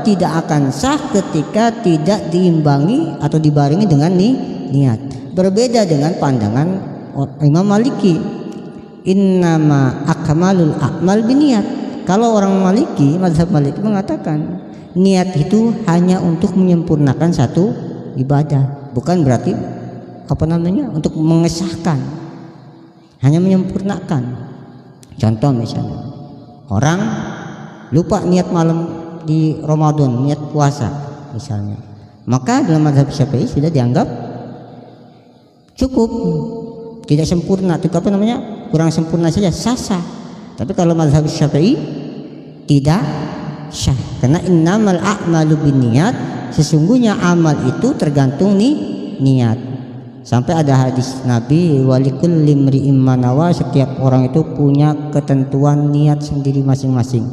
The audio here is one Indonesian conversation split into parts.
tidak akan sah ketika tidak diimbangi atau dibarengi dengan niat. Berbeda dengan pandangan Imam Maliki. Innama akmalul a'mal biniyat. Kalau orang Maliki, mazhab Maliki mengatakan niat itu hanya untuk menyempurnakan satu ibadah, bukan berarti untuk mengesahkan, hanya menyempurnakan. Contoh misalnya orang lupa niat malam di Ramadan, niat puasa misalnya, maka dalam mazhab Syafi'i sudah dianggap cukup, tidak sempurna, kurang sempurna saja, sah. Tapi kalau mazhab Syafi'i tidak sah, karena innamal a'malu binniyat, sesungguhnya amal itu tergantung niat. Sampai ada hadis Nabi, walikul limri imanawa, setiap orang itu punya ketentuan niat sendiri masing-masing.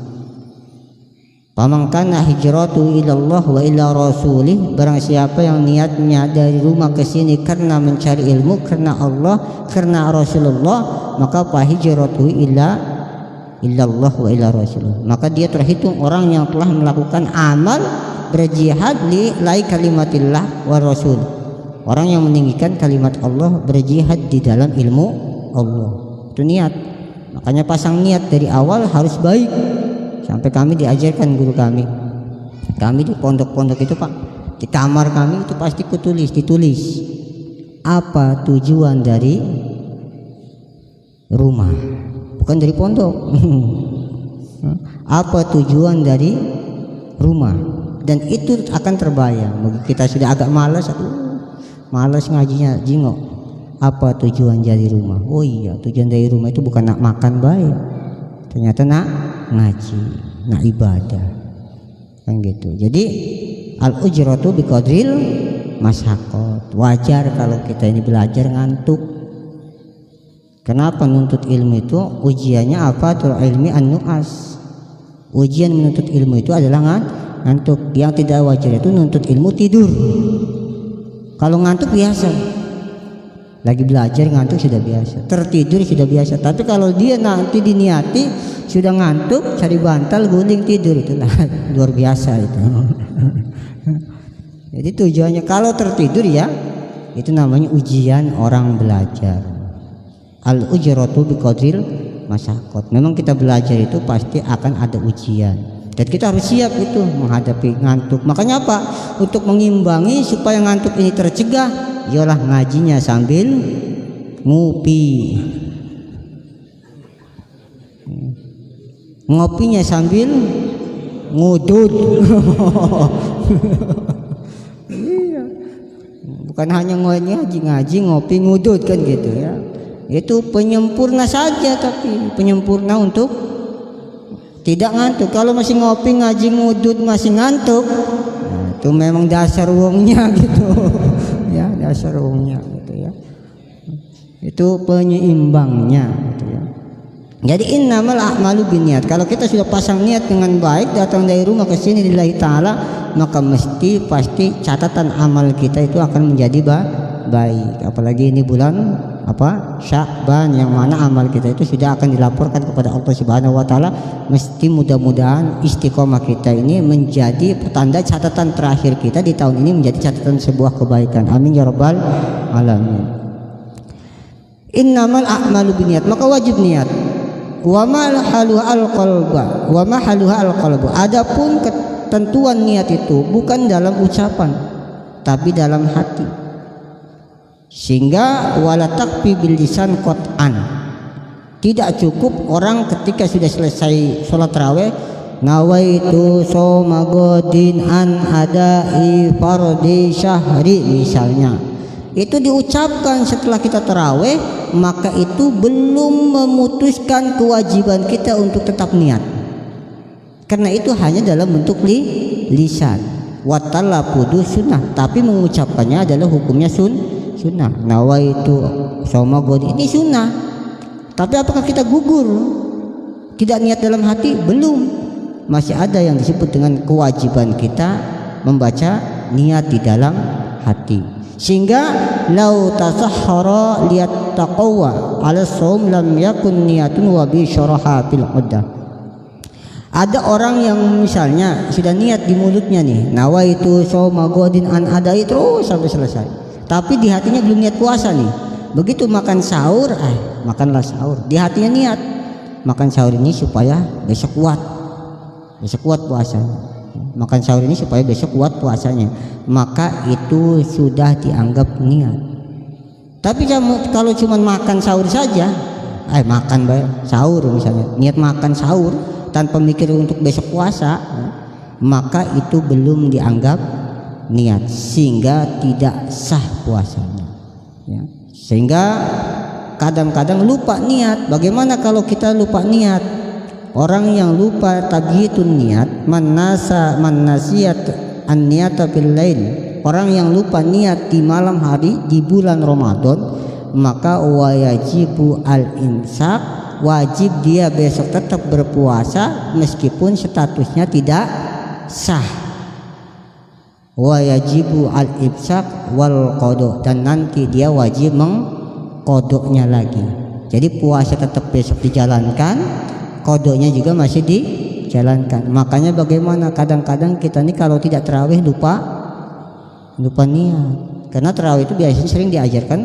Pamangkana hijratu ilallah wa ila rasulih, barang siapa yang niatnya dari rumah ke sini karena mencari ilmu, karena Allah, karena Rasulullah, maka fa hijratu illallah wa ila rasulih, maka dia terhitung orang yang telah melakukan amal berjihad li lai kalimatillah wa rasul, orang yang meninggikan kalimat Allah, berjihad di dalam ilmu Allah. Itu niat. Makanya pasang niat dari awal harus baik. Sampai kami diajarkan guru kami di pondok-pondok itu, Pak, di kamar kami itu pasti ditulis apa tujuan dari rumah, bukan dari pondok. Apa tujuan dari rumah, dan itu akan terbayang. Bagi kita sudah agak malas ngajinya, jingok, apa tujuan dari rumah? Oh iya, tujuan dari rumah itu bukan nak makan baik, ternyata nak ngaji, nak ibadah, kan gitu. Jadi al ujratu biqadril masyaqqat. Wajar kalau kita ini belajar ngantuk. Kenapa nuntut ilmu itu ujiannya apa? Tul ilmi an-nu'as. Ujian menuntut ilmu itu adalah ngantuk. Yang tidak wajar itu nuntut ilmu tidur. Kalau ngantuk biasa, lagi belajar ngantuk sudah biasa, tertidur sudah biasa. Tapi kalau dia nanti diniati sudah ngantuk, cari bantal guling tidur, itulah luar biasa itu. Jadi tujuannya kalau tertidur ya itu namanya ujian orang belajar. Al ujratu biqadril masyaqqat. Memang kita belajar itu pasti akan ada ujian, dan kita harus siap itu menghadapi ngantuk. Makanya apa? Untuk mengimbangi supaya ngantuk ini tercegah, ialah ngajinya sambil ngopi, ngopinya sambil ngudut. Iya, bukan hanya ngaji ngopi ngudut, kan gitu ya. Itu penyempurna saja, tapi penyempurna untuk tidak ngantuk. Kalau masih ngopi ngaji ngudut masih ngantuk, nah, itu memang dasar uangnya gitu. Ya, dasar uangnya gitu ya. Itu penyeimbangnya gitu ya. Jadi innamal a'malu binniyat. Kalau kita sudah pasang niat dengan baik, datang dari rumah ke sini lillahi ta'ala, maka pasti catatan amal kita itu akan menjadi baik. Apalagi ini bulan Sya'ban, yang mana amal kita itu sudah akan dilaporkan kepada Allah Subhanahu wa taala. Mesti mudah-mudahan istiqomah kita ini menjadi pertanda catatan terakhir kita di tahun ini menjadi catatan sebuah kebaikan. Amin ya rabbal alamin. Innamal a'malu binniyat, maka wajib niat. Wa ma haluha al-qalbu. Adapun ketentuan niat itu bukan dalam ucapan tapi dalam hati. Sehingga wala takfi bil lisan qat'an. Tidak cukup orang ketika sudah selesai sholat tarawih, nawaitu shoma godin an adai fardhi syahri misalnya, itu diucapkan setelah kita tarawih, maka itu belum memutuskan kewajiban kita untuk tetap niat, karena itu hanya dalam bentuk lisan. Wa talaffudu sunnah, tapi mengucapkannya adalah hukumnya sunnah. Nawaitu shoma godin, ini sunnah. Tapi apakah kita gugur tidak niat dalam hati? Belum. Masih ada yang disebut dengan kewajiban kita membaca niat di dalam hati. Sehingga lau tasahhara liyattaqwa ala shaum lam yakun niyatun wa bi syaraha fil uddah. Ada orang yang misalnya sudah niat di mulutnya nih, nawaitu shauma ghadin an adai, terus sampai selesai. Tapi di hatinya belum niat puasa nih. Begitu makan sahur, makanlah sahur. Di hatinya niat makan sahur ini supaya besok kuat. Besok kuat puasanya. Makan sahur ini supaya besok kuat puasanya. Maka itu sudah dianggap niat. Tapi kalau cuma makan sahur saja, makan sahur misalnya, niat makan sahur tanpa mikir untuk besok puasa, maka itu belum dianggap niat, sehingga tidak sah puasanya, ya. Sehingga kadang-kadang lupa niat. Bagaimana kalau kita lupa niat? Orang yang lupa tabyitun niat, man nasiyat an niyata fil lail, orang yang lupa niat di malam hari di bulan Ramadan, maka wajibu al imsak, wajib dia besok tetap berpuasa meskipun statusnya tidak sah. Wajibu al imsak wal qada, dan nanti dia wajib mengqadanya lagi. Jadi puasa tetap besok dijalankan, qadanya juga masih dijalankan. Makanya bagaimana kadang-kadang kita ini kalau tidak tarawih lupa niat. Karena tarawih itu biasanya sering diajarkan,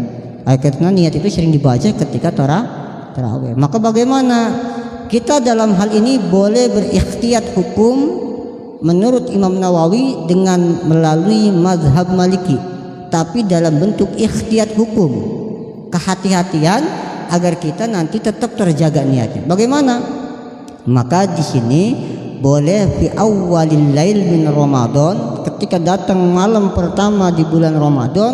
karena niat itu sering dibaca ketika tarawih. Maka bagaimana kita dalam hal ini boleh berikhtiyat hukum menurut Imam Nawawi dengan melalui mazhab Maliki, tapi dalam bentuk ikhtiyat hukum, kehati-hatian agar kita nanti tetap terjaga niatnya. Bagaimana? Maka di sini boleh fi awwalil lail min Ramadan, ketika datang malam pertama di bulan Ramadan,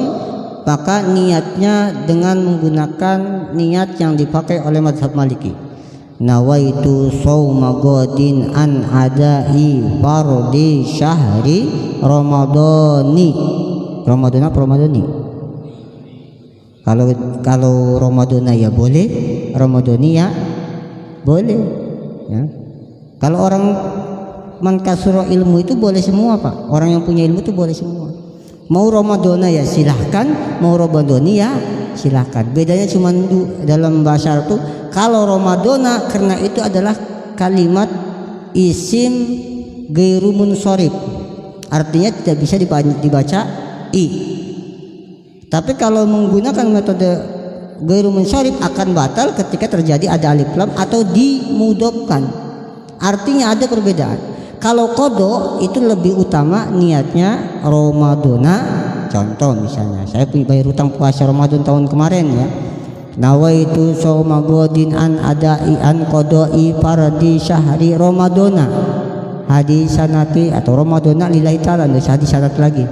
maka niatnya dengan menggunakan niat yang dipakai oleh mazhab Maliki. Nawaitu shauma ghadin an adai fardhi syahri ramadhani. Ramadan apa Ramadhani? Kalau Ramadhana ya boleh, Ramadhani ya boleh, ya. Kalau orang man kasura ilmu itu boleh semua, Pak. Orang yang punya ilmu itu boleh semua. Mau Ramadhana ya silahkan, mau Ramadhani ya silahkan. Bedanya cuma dalam bahasa Arab tuh, kalau Ramadhana karena itu adalah kalimat isim ghairu munsharif, artinya tidak bisa dibaca i. Tapi kalau menggunakan metode ghairu munsharif akan batal ketika terjadi ada alif lam atau dimudhofkan. Artinya ada perbedaan. Kalau qada itu lebih utama niatnya Ramadhana. Contoh misalnya, saya punya bayar utang puasa Ramadan tahun kemarin ya. Nawaitu shauma ghadin an adai an qada'i fardhi syahri Ramadhana. Hadis sanati atau Ramadhana lillahi ta'ala, ada hadis sanat lagi.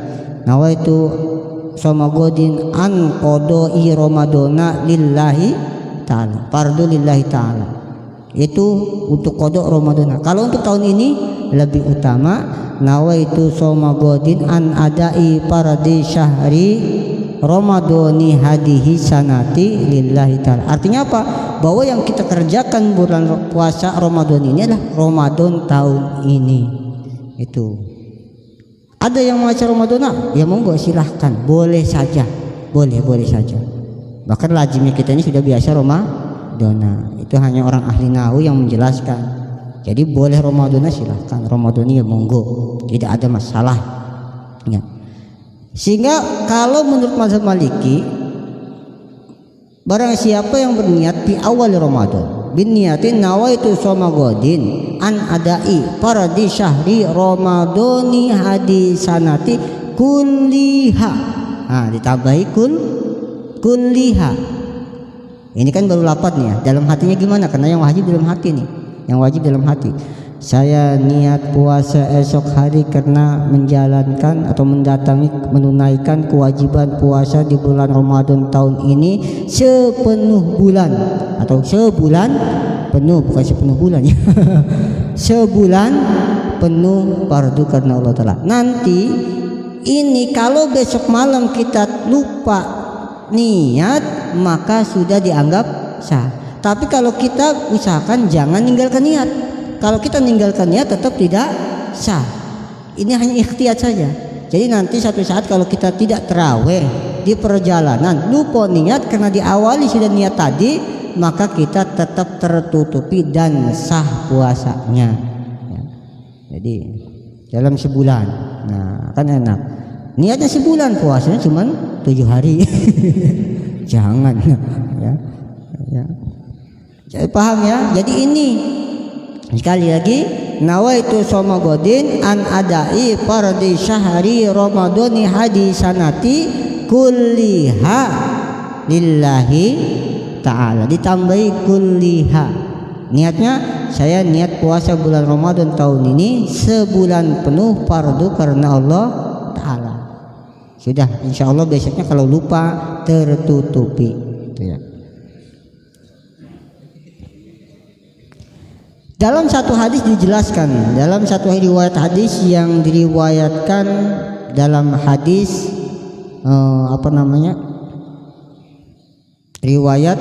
Nawaitu shauma ghadin an qada'i Ramadhana lillahi ta'ala. Fardhu lillahi ta'ala. Itu untuk qada Ramadhana. Kalau untuk tahun ini lebih utama nawaitu shauma ghadin an adai fardhi syahri Ramadhani hadihi sanati lillahi ta'ala. Artinya apa? Bahwa yang kita kerjakan bulan puasa Ramadan ini adalah Ramadan tahun ini. Itu. Ada yang membaca Ramadhana? Ya monggo silahkan, boleh saja. Boleh saja. Bahkan lazimnya kita ini sudah biasa Ramadhana. Itu hanya orang ahli nahwu yang menjelaskan. Jadi boleh Ramadhana silahkan, Ramadhani ya monggo, tidak ada masalah ya. Sehingga kalau menurut mazhab Maliki, barang siapa yang berniat di awal Ramadan bin niyatin nawaitu shauma ghadin an adai fardhi syahri ramadhani hadisanati kulliha, ditambahi kulliha. Ini kan baru lapatnya. Dalam hatinya gimana? Karena yang wajib dalam hati nih. Yang wajib dalam hati. Saya niat puasa esok hari karena menjalankan atau menunaikan kewajiban puasa di bulan Ramadan tahun ini sepenuh bulan atau sebulan penuh, bukan sepenuh bulan ya. Sebulan penuh fardu karena Allah Ta'ala. Nanti ini kalau besok malam kita lupa niat, maka sudah dianggap sah. Tapi kalau kita usahakan jangan ninggalkan niat. Kalau kita ninggalkan niat tetap tidak sah. Ini hanya ikhtiyat saja. Jadi nanti satu saat kalau kita tidak terawih di perjalanan lupa niat karena diawali sudah niat tadi, maka kita tetap tertutupi dan sah puasanya. Jadi dalam sebulan. Nah, kan enak. Niatnya sebulan, puasanya cuma 7 hari. Jangan ya. Ya. Jadi paham ya? Jadi ini sekali lagi, nawaitu soma godin an adai fardi syahri ramadhani hadisanati kulliha lillahi ta'ala, ditambahi kulliha. Niatnya saya niat puasa bulan Ramadan tahun ini sebulan penuh fardu karena Allah Ta'ala. Sudah, insya Allah besoknya kalau lupa tertutupi itu ya. Dalam satu hadis dijelaskan, dalam satu riwayat hadis yang diriwayatkan dalam hadis riwayat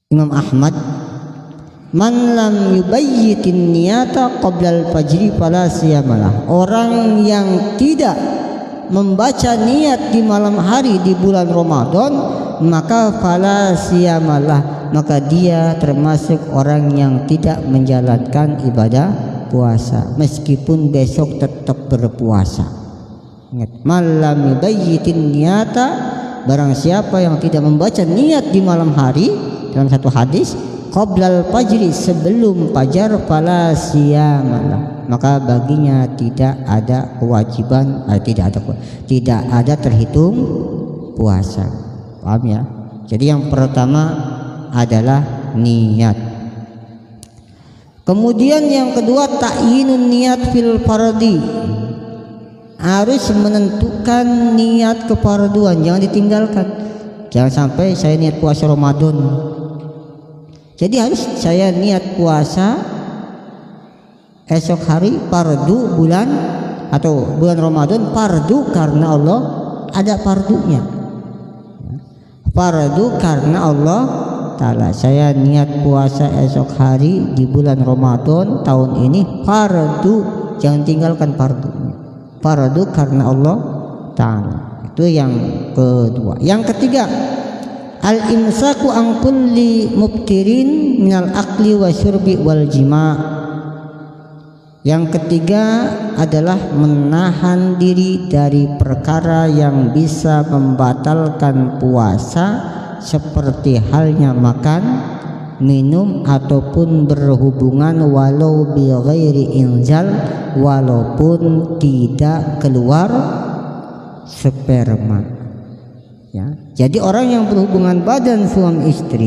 Imam Ahmad, man lam yubayyitin niyata qabla al-fajri fala siyamalah. Orang yang tidak membaca niat di malam hari di bulan Ramadan, maka fala siyamalah, maka dia termasuk orang yang tidak menjalankan ibadah puasa meskipun besok tetap berpuasa. Ingat, man lam yubayyitin niyata, barang siapa yang tidak membaca niat di malam hari, dalam satu hadis qoblal fajri, sebelum fajar, fala siyamalah, maka baginya tidak ada kewajiban, tidak ada terhitung puasa. Paham ya? Jadi yang pertama adalah niat. Kemudian yang kedua ta'yinun niat fil fardi, harus menentukan niat kefarduan, jangan ditinggalkan. Jangan sampai saya niat puasa Ramadan, jadi harus saya niat puasa esok hari fardu bulan atau bulan Ramadan fardu karena Allah, ada fardunya. Fardu karena Allah Ta'ala. Saya niat puasa esok hari di bulan Ramadan tahun ini fardu, jangan tinggalkan fardunya. Fardu karena Allah Ta'ala. Itu yang kedua. Yang ketiga, al-imsaku an kulli mubtirin minal akli wa syurbi wal jima'. Yang ketiga adalah menahan diri dari perkara yang bisa membatalkan puasa, seperti halnya makan, minum ataupun berhubungan walau bi ghairi inzal, walaupun tidak keluar sperma. Ya. Jadi orang yang berhubungan badan suami istri